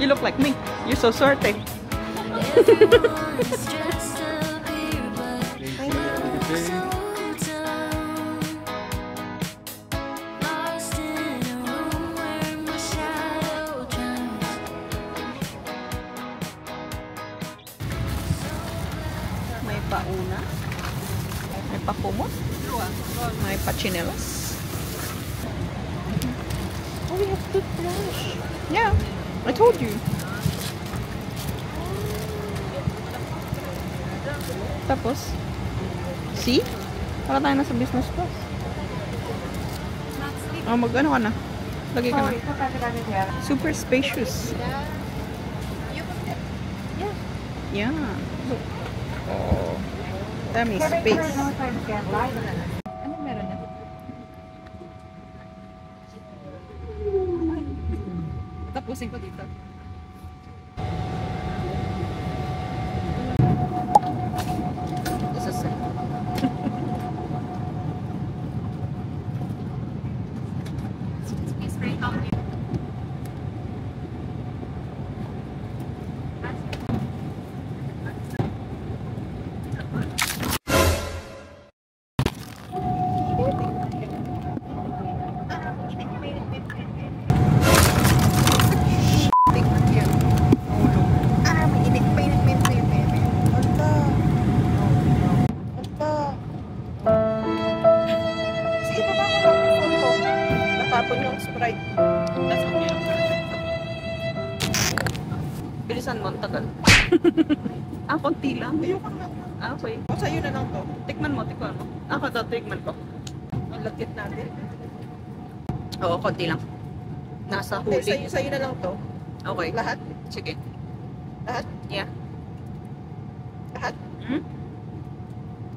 You look like me. You're so swerte. May pauna. May pakumot. May pachinelas. Oh, we have toothbrush. Yeah. I told you. Tapos, see? Para tayo nasa business class. Oh, mag-ano ka na? Lagay ka na. Super spacious. Yeah. Look. Oh. Dami space. Ano meron na? Tapusin ko dito. This is it. Natapon yung Sprite. Bilisan mo, ang tagal. Konti lang. Ayoko na. Okay. O, sa'yo na lang to. Tikman mo. Ako to, tikman ko. Ang lagkit natin. Oo, konti lang. Nasa huli. Okay, sa'yo na lang to. Okay. Lahat? Sige. Lahat? Yeah. Lahat?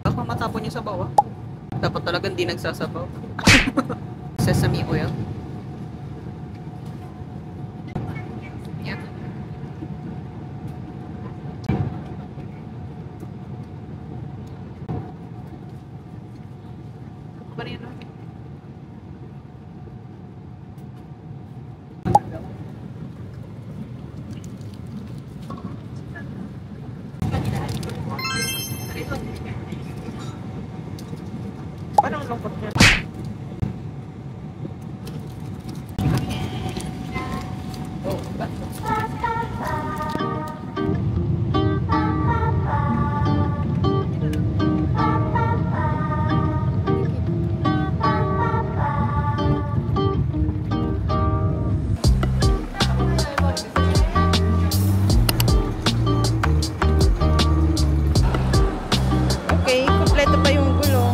Baka matapon yung sabaw, ah. Dapat talagang di nagsasabaw. Sesame oil. Yeah. Apa rin yun? Parang lungkot niya. Okay, kompleto pa yung gulong.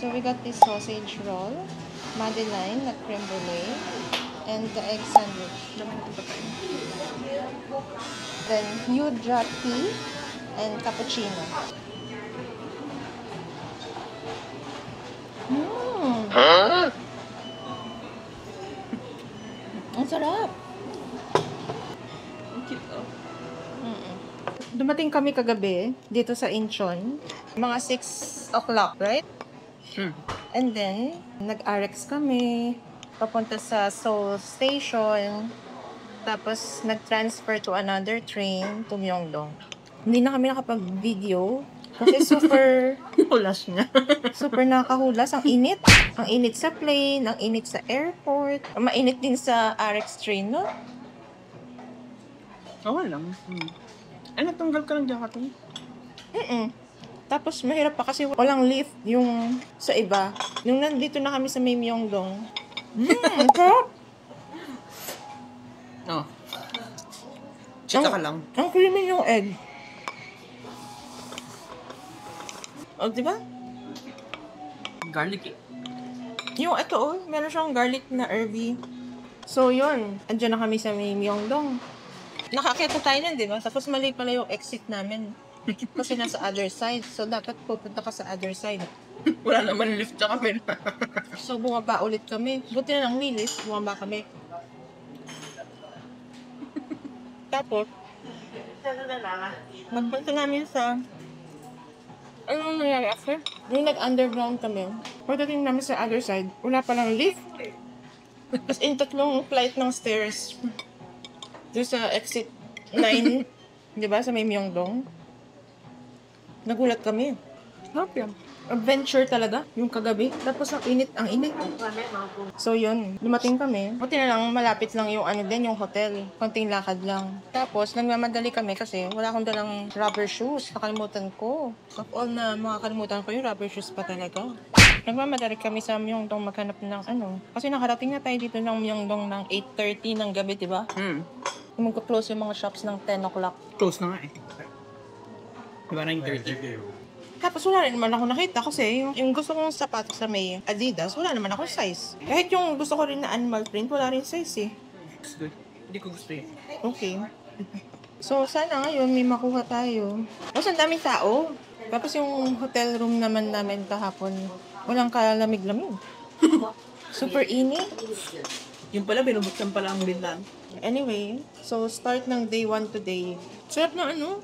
So we got this sausage roll, Madeline na creme brulee, and the egg sandwich. Then Yuja tea and cappuccino. Ang sarap! Ang cute, oh. Dumating kami kagabi dito sa Incheon. Mga 6 o'clock, right? And then, nag-RX kami. Papunta sa Seoul Station. Tapos, nag-transfer to another train to Myeongdong. Hindi na kami nakapag-video. Kasi super... Hulas niya. Super nakakahulas. Ang init. Ang init sa plane. Ang init sa airport. Mainit din sa RX train, no? Oo lang. Ay, natanggal ka ng jacket mo? Tapos, mahirap pa kasi walang lift yung sa iba. Nung nandito na kami sa may Myeongdong. Sarap! Oo. Chika ka lang. Ang creamy yung egg. O, diba? Garlic eh. Yung ito, meron siyang garlic na herby. So, yun. Andiyan na kami sa may Myeongdong. Nakakita tayo nun, di ba? Tapos mali pala yung exit namin. Kasi nasa other side. So, dapat pupunta ka sa other side. Wala naman lift sa kami. So, bumaba ulit kami. Buti na lang may lift. Bumaba kami. Tapos, magpunta namin sa... Ano nangyari after? Yung nag-underground kami. Pagdating namin sa other side, wala palang lift. Tapos in tatlong flight ng stairs. Doon sa exit 9, di ba, sa may Myeongdong. Nagulat kami. Sarap yan. Adventure talaga, yung kagabi. Tapos ang init. So yun, dumating kami. Buti na lang, malapit lang yung ano din, yung hotel. Konting lakad lang. Tapos, nagmamadali kami kasi wala akong dalang rubber shoes. Nakalimutan ko. Of all na makakalimutan ko yung rubber shoes pa talaga. Nagmamadali kami sa Myeongdong maghanap ng ano. Kasi nakarating na tayo dito ng Myeongdong ng 8:30 ng gabi, di ba? Mag-close yung mga shops ng 10 o'clock. Close na nga eh. Diba 9:30? Tapos wala rin naman ako nakita kasi yung gusto kong sapatos sa may Adidas, wala naman ako size. Kahit yung gusto ko rin na animal print, wala rin size eh. It's good. Hindi ko gusto yun. Okay. So, sana ngayon may makuha tayo. Tapos ang daming tao. Tapos yung hotel room naman namin kahapon, walang kalamig-lamig. Super init. Yung pala, binubuksan pala ang bintan. Anyway, so start ng day 1 today. Sarap na ano?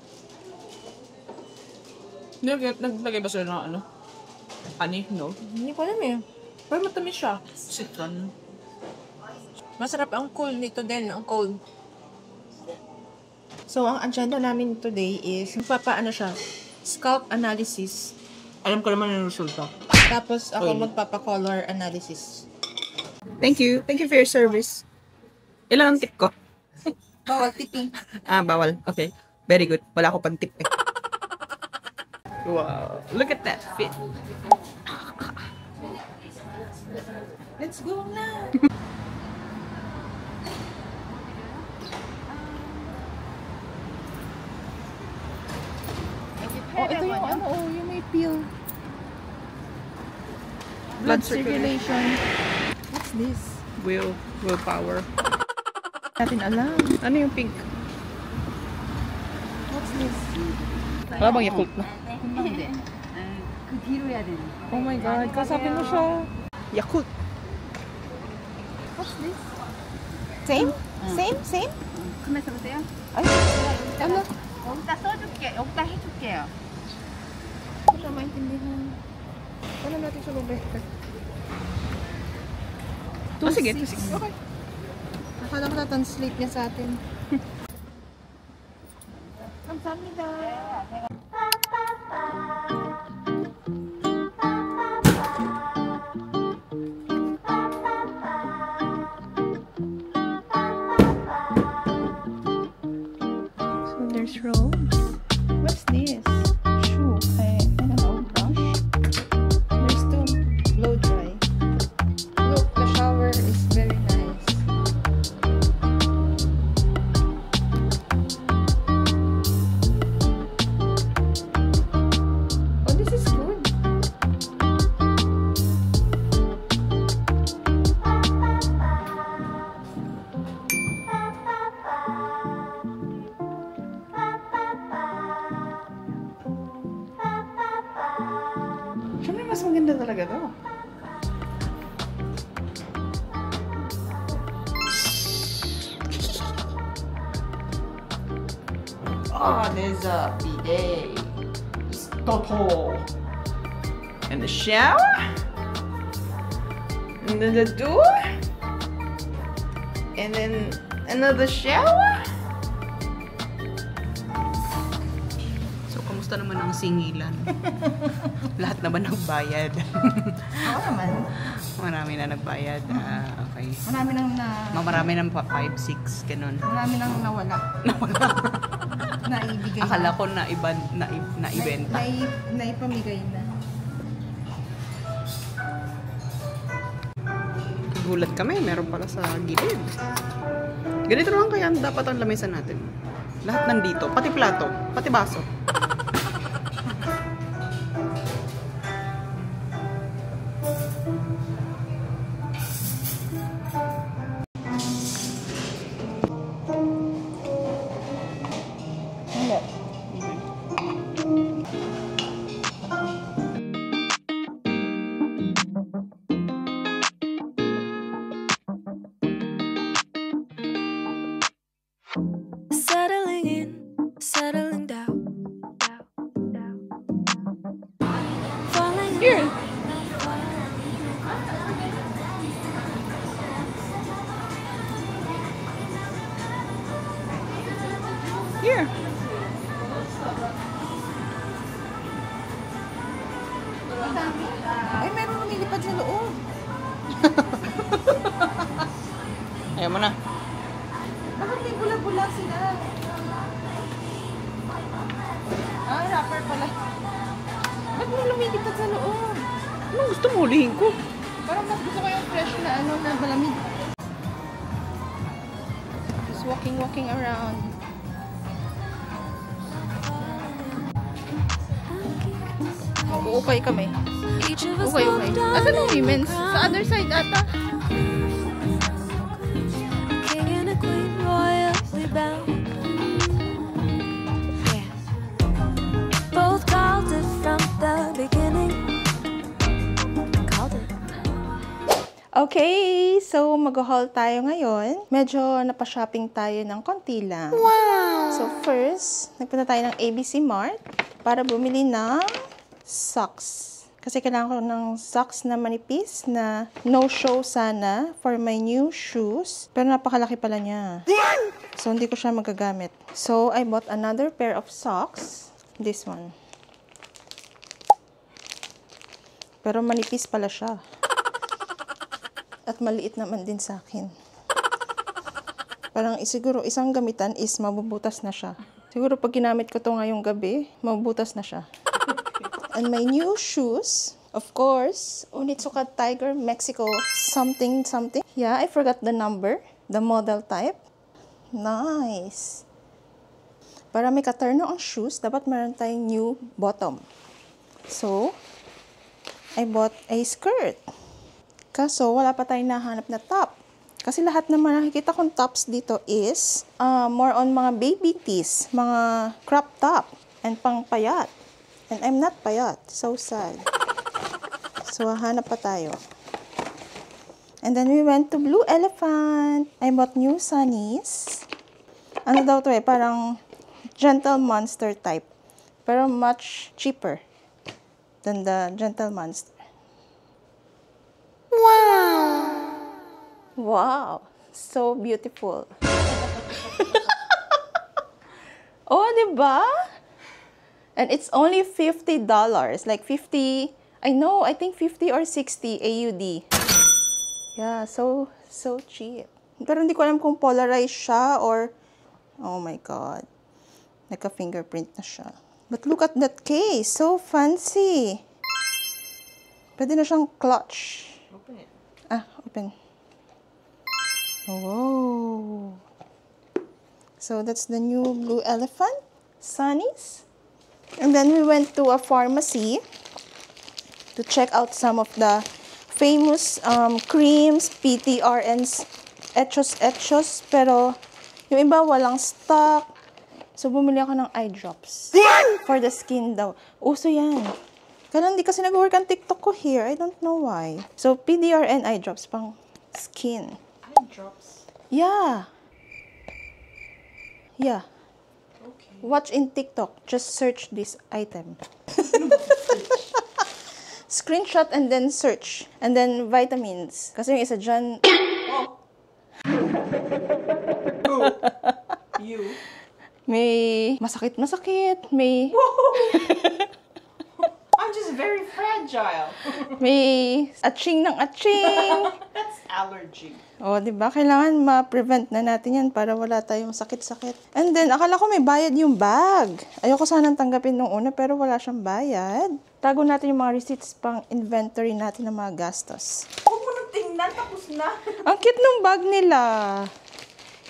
Naglagay ba sila ng ano? Honey? No? Hindi ko alam eh. Pero matamis siya. Citron. Masarap ang cold nito din, ang cold. So, ang agenda namin today is, magpapaano siya, scalp analysis. Alam ko naman yung resulta. Tapos ako magpapa-color analysis. Thank you. Thank you for your service. Ilan ang tip ko? Bawal tipping. Bawal. Okay. Very good. Wala ko pang tip eh. Wow. Look at that fit. Let's go na! Ito yung ano, yung may peel. Blood circulation. What's this? Willpower. Natin alam. Ano yung pink? What's this? Wala bang Yakult na? Oh my God, kasapin mo siya. Yakult. What's this? Same? Same? 가만있어 보세요. Ay, ano? 여기다 써줄게. 여기다 해줄게요. Hindi ko maintindihan. Ano natin siya bubeka? Sige. Okay. Akala ko na-translate niya sa atin. 감사합니다. So there's robes. What's this? Shoe. I don't know. Brush. There's two blow dry. Look, the shower is very nice. Oh, there's a bidet. It's Toto. And the shower. And then the door. And then another shower. So, kamusta naman ang singilan? Lahat naman nagbayad. Oo naman. Marami na nagbayad. Okay. Marami nang Marami nang 5, 6, ganun. Marami nang nawala. Naibigay Akala ko na ibenta. Naipamigay na. Gulat kami, meron pala sa gilid. Ganito naman kaya dapat ang lamisan natin. Lahat nandito, pati plato, pati baso. Settling in, settling down. Falling Here. Here. Ay, meron lumilipad sa loob. Ayaw mo na. Bakit may bula-bula sila? Ah, rapper pala. Ba't mo lumilipad sa loob? Anong gusto mo? Hulihin ko. Parang mas gusto ko yung fresh na ano na malamig. Just walking around. Uukay kami. each of us Okay. walked down Asan yung in women's? the Sa crowd. other side ata. King and a queen royally bound. Yeah. Both called it from the beginning. Called it. Okay, so mag-haul tayo ngayon. Medyo napashopping tayo ng konti lang. Wow! So first, nagpunta tayo ng ABC Mart para bumili ng socks. Kasi kailangan ko ng socks na manipis na no-show sana for my new shoes. Pero napakalaki pala niya. So hindi ko siya magagamit. So I bought another pair of socks. This one. Pero manipis pala siya. At maliit naman din sa akin. Parang siguro isang gamitan is mabubutas na siya. Siguro pag ginamit ko to ngayong gabi, mabubutas na siya. And my new shoes, of course, Onitsuka Tiger Mexico something. Yeah, I forgot the number, the model type. Nice. Para may katerno ang shoes, dapat meron tayong new bottom. So, I bought a skirt. Kaso, wala pa tayong nahanap na top. Kasi lahat naman nakikita kong tops dito is more on mga baby tees, mga crop top, and pangpayat. And I'm not payat. So sad. So, hanap pa tayo. And then we went to Blue Elephant. I bought new sunnies. Ano daw to parang Gentle Monster type. Pero much cheaper than the Gentle Monster. Wow! So beautiful. Oh, diba? And it's only $50. Like 50, I think 50 or 60 AUD. Yeah, so cheap. Pero hindi ko alam kung polarized siya or, oh my God. Naka-fingerprint na siya. But look at that case. So fancy. Pwede na siyang clutch. Open it. Ah, open. Whoa. So that's the new Blue Elephant sunnies. And then we went to a pharmacy to check out some of the famous creams, PTRNs, Etchos. Pero yung iba walang stock. So bumili ako ng eye drops. For the skin daw. Uso yan. Kaya hindi kasi nag-work ang TikTok ko here. I don't know why. So PDRN eye drops pang skin. Eye drops. Yeah. Yeah. Okay. watch in TikTok. Just search this item. Screenshot and then search. And then vitamins. Kasi yung isa dyan... You. May masakit-masakit. May... I'm just very fragile. May atching ng atching. That's allergy. O, di ba? Kailangan ma-prevent na natin yan para wala tayong sakit-sakit. And then, akala ko may bayad yung bag. Ayoko sanang tanggapin nung una, pero wala siyang bayad. Tago natin yung mga receipts pang inventory natin ng mga gastos. Huwag mo nang tingnan, tapos na. Ang cute ng bag nila.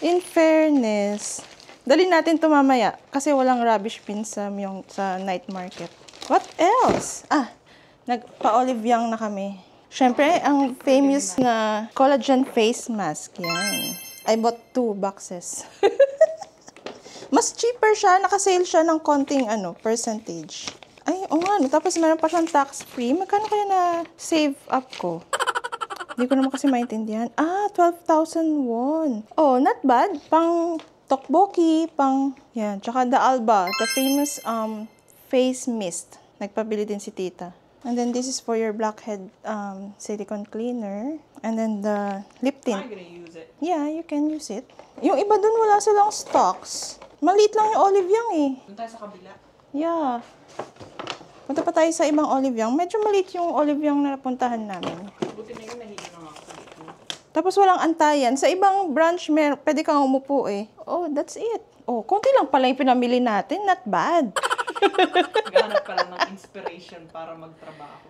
In fairness. Dali natin ito mamaya kasi walang rubbish bin sa night market. What else? Nagpa-olive young na kami. Siyempre, ang famous na collagen face mask. Yan. I bought 2 boxes. Mas cheaper siya. Naka-sale siya ng konting percentage. Ay, nga. Tapos meron pa siyang tax-free. Magkano kaya na save up ko? Hindi ko naman kasi maintindihan. 12,000 won. Oh, not bad. Pang tteokbokki, yan. Tsaka the Alba, the famous face mist. Nagpabili din si tita. And then this is for your blackhead silicone cleaner. And then the lip tint. I'm gonna use it. Yeah, you can use it. Yung iba dun wala silang stocks. Maliit lang yung olive young eh. Doon tayo sa kabila. Yeah. Punta pa tayo sa ibang olive young. Medyo maliit yung olive young na napuntahan namin. Buti na yun, nahilo na ako sa dito. Tapos walang antayan. Sa ibang branch, pwede kang umupo eh. Oh, that's it. Oh, konti lang pala yung pinamili natin. Not bad. Naghahanap ka lang ng inspiration para magtrabaho.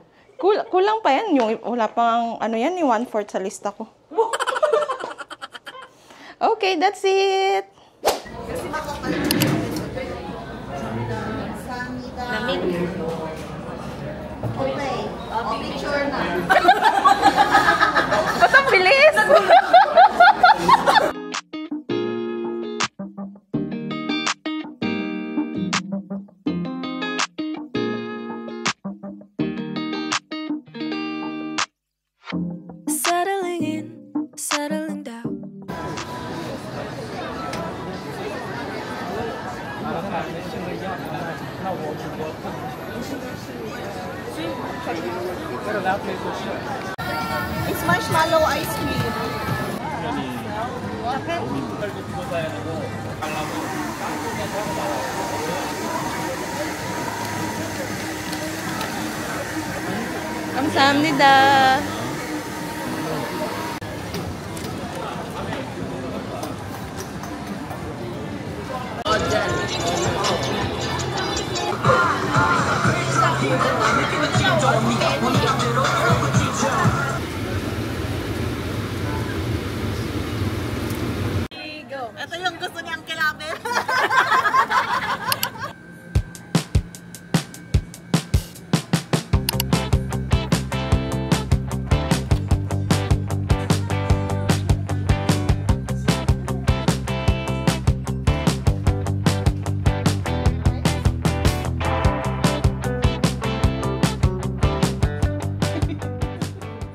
Kulang pa yan. Wala pang, yung 1/4 sa lista ko. Okay, that's it. Ba't ang bilis? Settling in, settling down. It's marshmallow ice cream. 감사합니다. Ito yung gusto niyang kilabel.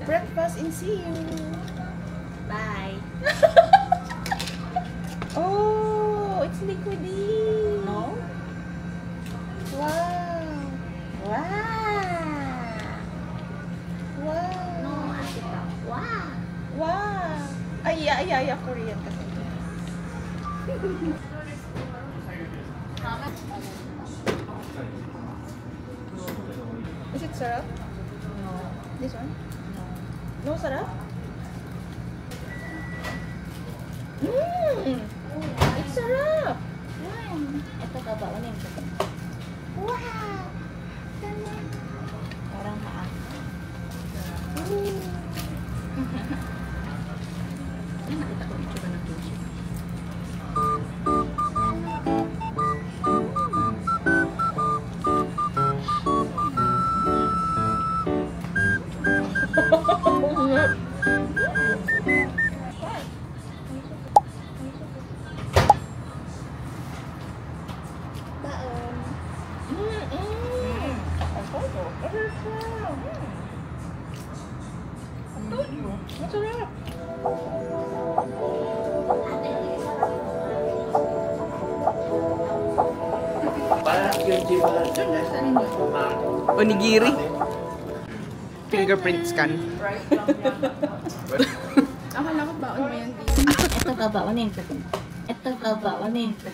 Breakfast and see you. Bye. Oh, it's liquidy. No? Wow. Wow. Wow. No, Asita. Wow. Wow. Ay, Korean kasi. Is it syrup? No. This one? No syrup? It's syrup. Ito babaunin ko. Wow. Parang maas. Nakita ko ito ba ng tissue? Onigiri. Fingerprint scan. Akala ko baon mo yan dito. Ito babaonin ko. Ito babaonin ko.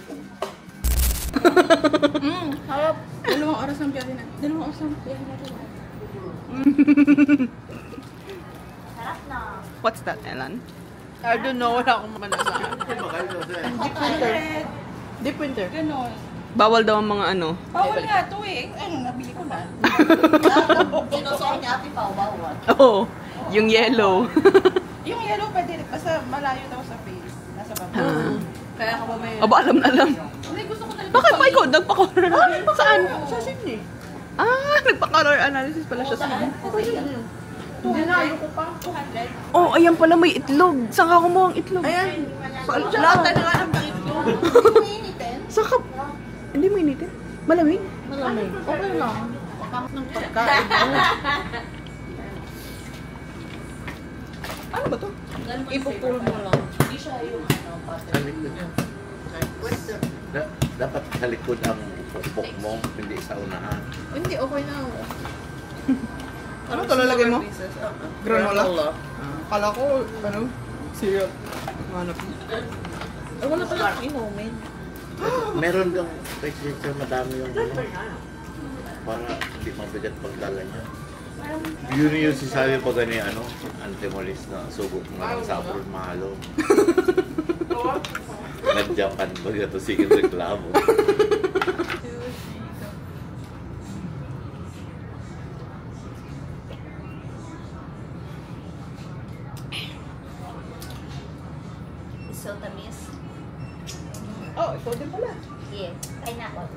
Harap. 2 oras ang biyahe na. 2 oras ang biyahe natin. Sarap na. What's that, Ellen? I don't know. Wala akong manasahan. Deep winter. Ganon. Bawal daw ang mga ano. Bawal nga ito eh. Ano, nabili ko na. Sinusuot niya ate pa, bawal. Oo. Yung yellow. Yung yellow pwede rin. Basta malayo daw sa face. Nasa baba. Kaya ako ba may... Aba, alam na alam. Hindi, gusto ko talaga. Bakit pa ikaw nagpa-color analysis? Saan? Sa Sydney. Nagpa-color analysis pala siya sa akin. Hindi na, ayoko pa. 200. Oh, ayan pala may itlog. Saan ka kumuha ang itlog? Ayan. Lahat na nga ng ito. Saan ka? Hindi mo initin? Malamig? Malamig. Okay lang. Ng pagkain. Ano ba to? Ipupul mo lang. Hindi siya yung Dapat sa likod ang pukpok mo, hindi sa unahan. Hindi, okay na ako. Ano to lalagay mo? Granola? Kala ko, ano? Syrup. Ano? wala pa lang inumin. Meron kang texture, madami yung ano, para hindi mabigat pagdala niya. Yun yung sinasabi pag ano yung ano, antimolis na sugo mo lang sa abroad mahalo. Nag-Japan ba ito? Sige reklamo. So tamis. Oh, ikaw din pala. Yes. Pineapple.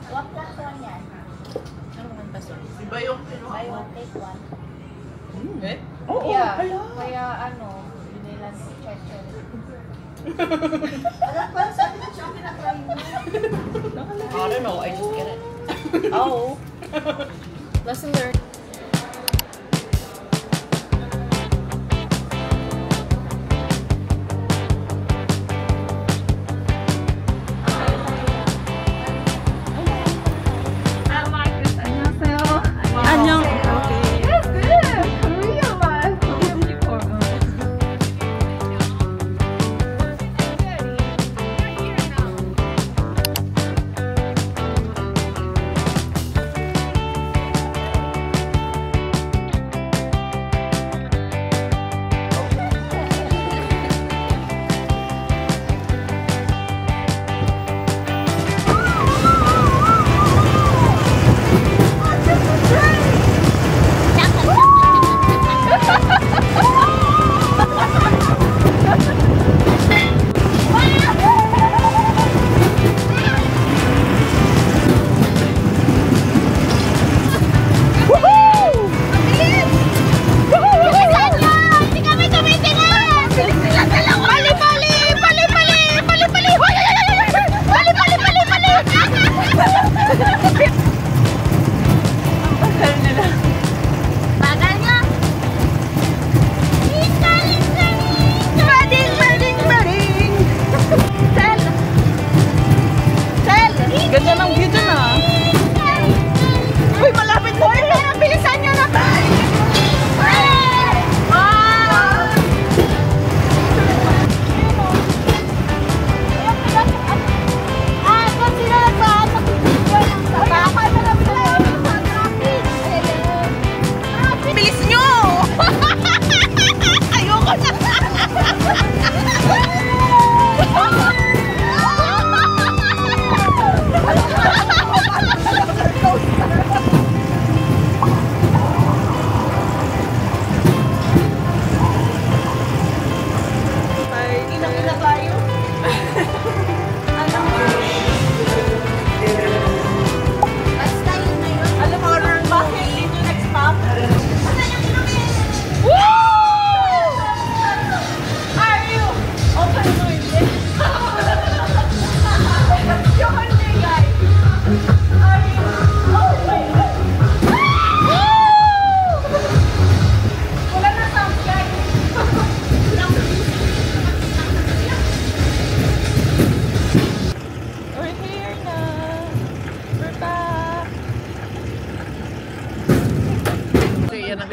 What plus one yan? Ano naman pa sir? Iba yung Buy one, take one. eh? Oo, Yeah. hala. Kaya ano, binilan si Cheche. Alam ko, sabi na siya pinatry mo. I don't know, I just get it. Oh. Lesson learned. Anyong.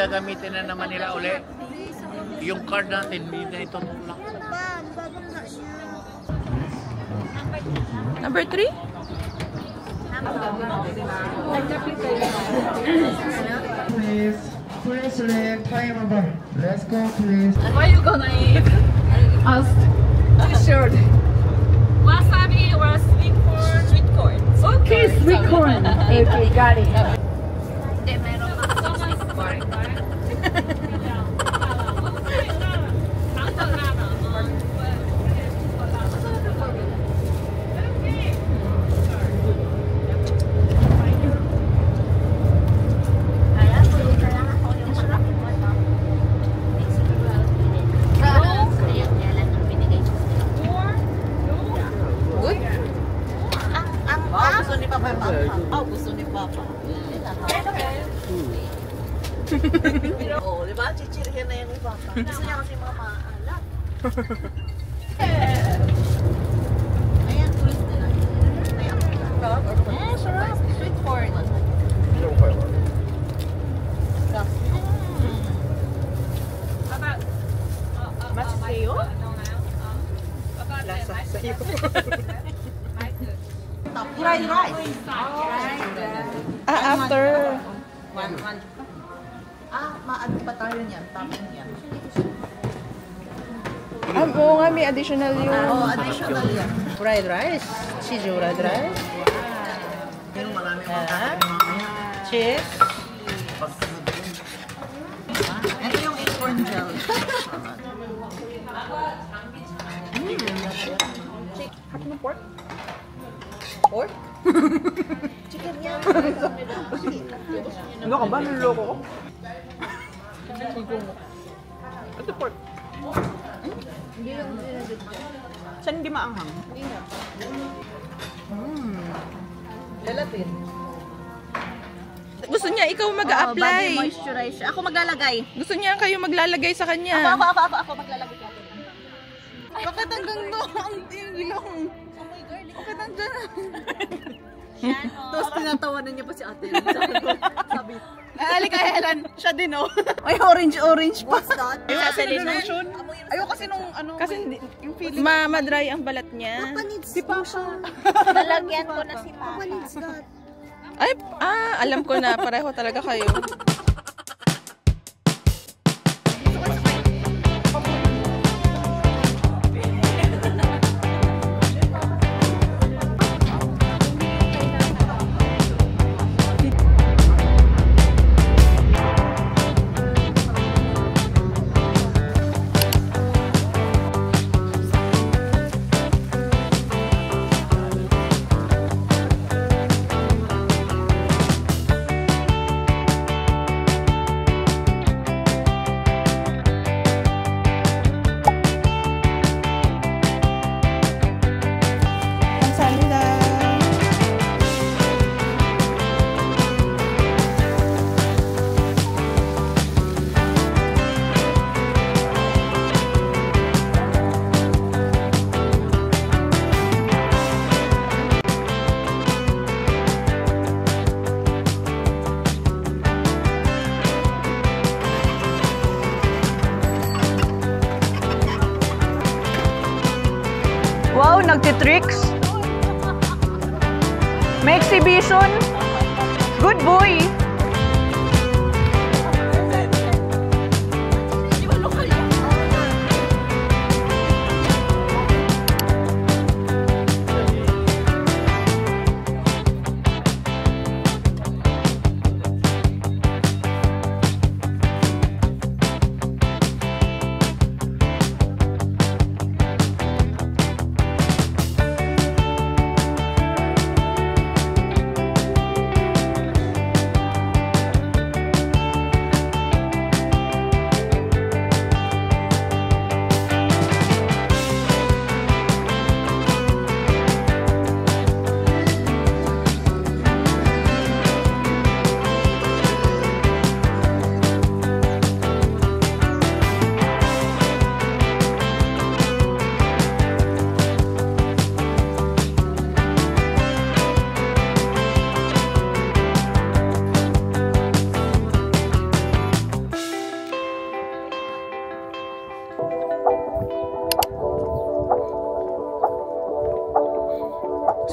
gagamitin na naman nila uli. Yung card natin, hindi na ito tulak. Number 3? Please, please select time number. Let's go, please. Why you gonna eat? Us. Sure. Wasabi or sweet corn? Sweet corn. Okay, sweet corn. Okay, got it. Hindi, meron pa ako sweet corn. Gusto ni Papa. Oh, gusto ni Papa. Oh, di ba? Chichirhin na yan ni Papa. Gusto niya kasi mga maalat. Ayan, tulis nila. Sarap. Sweet corn. Mas sa'yo? Lasa sa'yo. Fried rice. After. Maano pa tayo niyan? Topping yan. Oo nga, may additional yun. Additional yan. Fried rice, cheese fried rice, Pero marami mga cheese. Ito yung acorn gel. Pork? Chicken yan. Ano ka ba? Niloko ko? Ito pork. Saan hindi maanghang? Gelatin. Gusto niya ikaw mag-a-apply. Body moisturizer. Ako maglalagay. Gusto niya kayo maglalagay sa kanya. Ako maglalagay ko. Bakit hanggang doon ang ilong? Bakit hanggang Tapos tinatawanan niya pa si ate. Sabi, Halika, Helen. Siya din, oh. ay orange pa. What's that? Lotion. Ayaw kasi nung ano. Kasi yung feeling ma-dry ang balat niya. Si Papa. Nalagyan ko na si Papa. Ay, alam ko na. Pareho talaga kayo. Wow, nagtitricks. May exhibition. Good boy.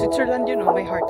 Switzerland yun, oh. May heart.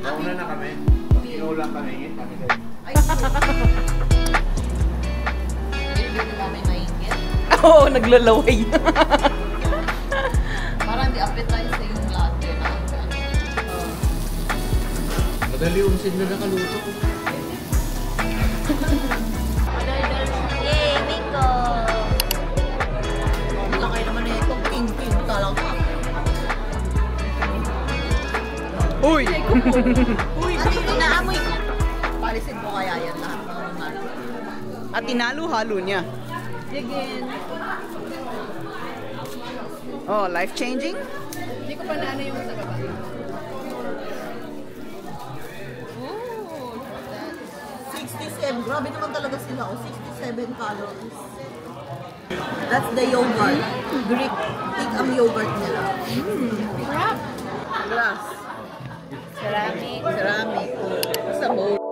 Nauna na kami. Inulang kami. Kami din. Oo, naglalaway. Parang di appetizer yung latte na. Madali umsin na nakaluto. Yay, Miko! Laki naman na ito. Pink talaga. Uy! At inaamoy ko. Palisin mo kaya yan lahat ng mga. At tinalo-halo niya. Again. Oh, life-changing? Hindi ko pa na ano yung sa baba. Ooh, 67. Grabe naman talaga sila. 67 calories. That's the yogurt. Greek. Take ang yogurt nila. Glass. Ceramic. Sa bowl.